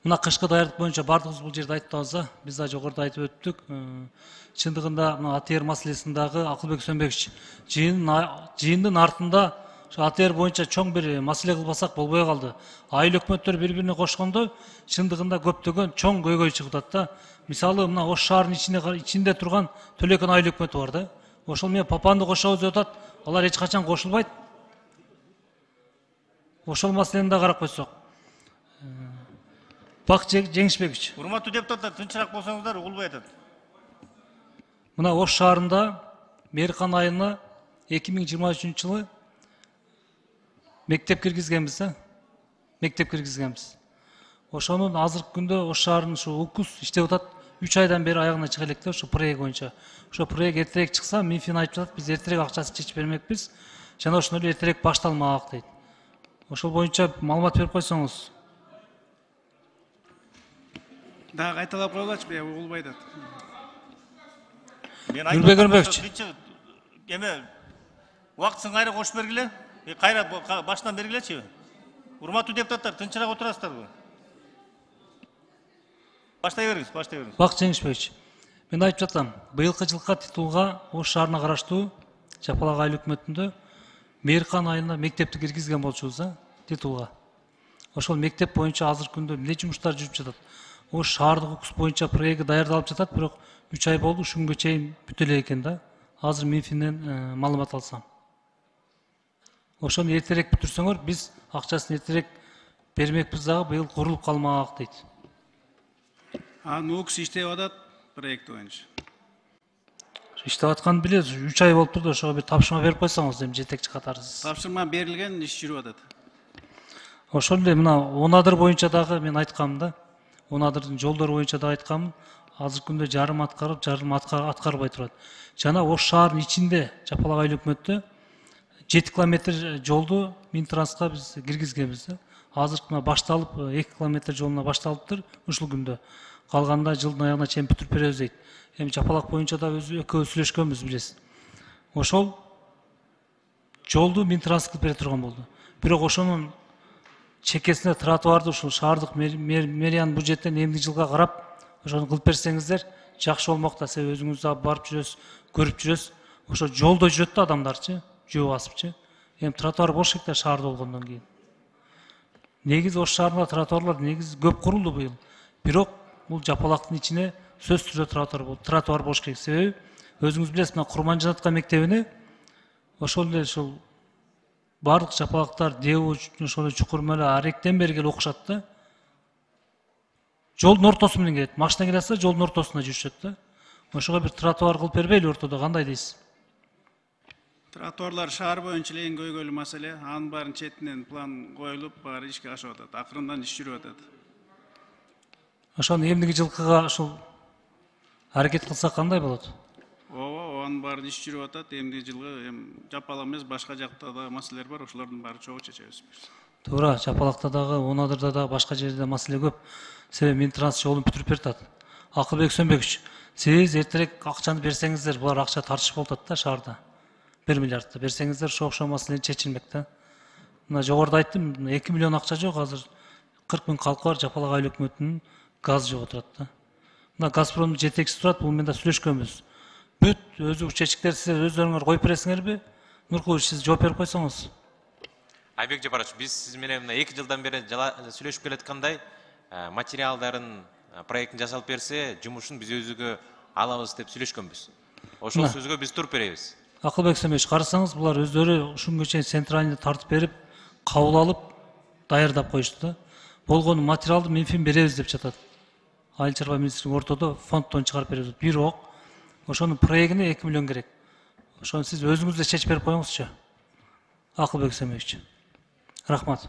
Мына кышкы даярдык боюнча бардыгыбыз бул жерде айтып атабыз. Биз да жогоруда айтып өттүк. Чындыгында мына АТР маселесиндагы Акылбек Сөнбекович жыйындын артында ошо АТР боюнча чоң бир маселе кылбасак болбой калды. Айыл өкмөттөр бири-бирине кошкондо чындыгында көптөгөн чоң көйгөй чыгып атат да. Мисалы мына Ош шаарынын ичинде турган Төлекөн айыл өкмөтү бар да. Ошол менен Папанды кошобуз деп атат. Алар эч качан кошулбайт. Ошол маселени да карап койсок. Бак Жеңишбекович. Урматтуу депутаттар, тынчыраак болсоңуздар угулбай атат. Мына Ош шаарында Мейирхан айына 2023 жылы мектеп киргизгенбиз да. Мектеп киргизгенбиз. Ошонун азыркы күндө Ош шаарынын ушу УКУС иштеп атат. 3 айдан бери аягына чыга элек да, ошо проект боюнча. Ошо проект эртерээк чыкса, Минфин айтып жатат, биз эртерээк акчасын чечип бермекпиз. Жана ошону эле эртерээк башталмак дейт. Ошол боюнча маалымат берип койсоңуз. Да, кайталап коелачы, угулбай атат. Нурбек Өрмөкчү. Эме убактысын кайра кошуп бергиле. Кайра баштан бергилечи. Урматтуу депутаттар, тынчыраак отурасыздарбы? Баштай бериңиз, баштай бериңиз. Бак Жеңишбекович. Мен айтып жатам, быйылкы жылкы титулга Ош шаарына караштуу Жапалак айыл өкмөтүндө Мейирхан айына мектепти киргизген болчубуз, титулга. Ошол мектеп боюнча азыркы күндө эмне жумуштар жүрүп жатат? Ош шаардык УКУС боюнча проекти даярдалып жатат, бирок 3 ай болду, ушул күнгө чейин бүтө элек экен да. Азыр Минфинден маалымат алсам. Ошону эртерээк бүтүрсөңөр, биз акчасын эртерээк бермекпиз дагы, быйыл курулуп калмак дейт. УКУС иштеп атат проект боюнча. Иштеп атканын билебиз, 3 ай болуп турду, ошого бир тапшырма берип койсоңуз, эми жетекчи катарысыз. Тапшырма берилген, иш жүрүп атат. Ошол эле мына Онадыр боюнча дагы мен айткам да. Онадырдын жолдору боюнча да айткам. Азыркы күндө жарым аткарып, жарым аткарбай турат. Жана Ош шаарынын ичинде Жапалак айыл өкмөттө 7 километр жолду Минтрансқа биз киргизгенбиз да. Азыркы башталып 2 километр жолуна башталыптыр ушул күндө. Калганда жылдын аягына чейин бүтүрүп беребиз дейт. Эми Жапалак боюнча да экөөбүз сүйлөшкөнбүз, билесиз. Ошол жолду Минтранс кылып бере турган болду. Бирок ошонун чекесине тротуарды ушул шаардык мэриянын бюджеттен эмдиги жылга карап, ошону кылып берсеңиздер жакшы болмок да. Себеби өзүңүз да барып жүрөсүз, көрүп жүрөсүз. Ошо жолдо жүрөт да адамдарчы, жөө басыпчы. Эми тротуар бош экен шаарда болгондон кийин. Негизи Ош шаарында тротуарлар негизи көп курулду быйыл. Бирок бул Жапалактын ичине сөзсүз түрдө тротуар бош керек. Себеби өзүңүз билесиз, мына Курманжанатка мектебине ошол эле ушул бардык жапалактар Деу, ошол чукур мөлө аректен бери келип окушат да. Жолдун ортосу менен келет. Машина келе атса жолдун ортосунда жүрүшөт да. Ошого бир тротуар кылып бербейли ортодо, кандай дейсиз? Тротуарлар шаар боюнча эң көйгөйлүү маселе. Анын баарын четинен план коюлуп, баары ишке ашып атат. Акырындан иш жүрүп атат. Ошону эмдиги жылкыга ушул аракет кылсак кандай болот? Ооба, анын баарын иш жүрүп атат. Эмдиги жылга Жапалак эмес, башка жакта да маселелер бар, ошолордун баары чогуу чечебиз. Туура, Жапалакта дагы, Онадырда да, башка жерде маселе көп. Себеби Минтранс жолун бүтүрүп берет. Акылбек Сөнбекович, сиз эртерээк акчаны берсеңиздер, булар акча тартышып атат да шаарда. 1 миллиардты берсеңиздер, ошо маселе чечилмек да. Мына жогоруда айттым, 2 миллион акча жок, азыр 40 000 калкы бар, Жапалак айыл өкмөтүнүн газ жок отурат да. Мына Газпромдун жетекчиси турат, бул менен да сүйлөшкөнбүз. Бүт өзү учетчиктер силер өздөрүңөр коюп бересиңерби? Нуркулович, сиз жооп берип койсоңуз. Айбек Жапарович, биз сиз менен 2 жылдан бери сүйлөшүп келаткандай материалдарын, проектин жасалып берсе, жумушун биз өзүгө алабыз деп сүйлөшкөнбүз. Ошол сөзгө биз туруп беребиз. Акылбек Сөнбекович, карасаңыз, булар өздөрү ушунга чейин центральный тартып берип, кабыл алып, даярдап коюшту да. Болгону материалды Минфин беребиз деп жатат. Айыл чарба министрлиги ортодо фонддон чыгарып беребиз. Бирок ошонун проектине 2 миллион керек. Ошону сиз өзүңүз да чечип берип коюңузчу. Акылбек Сөнбекович. Рахмат.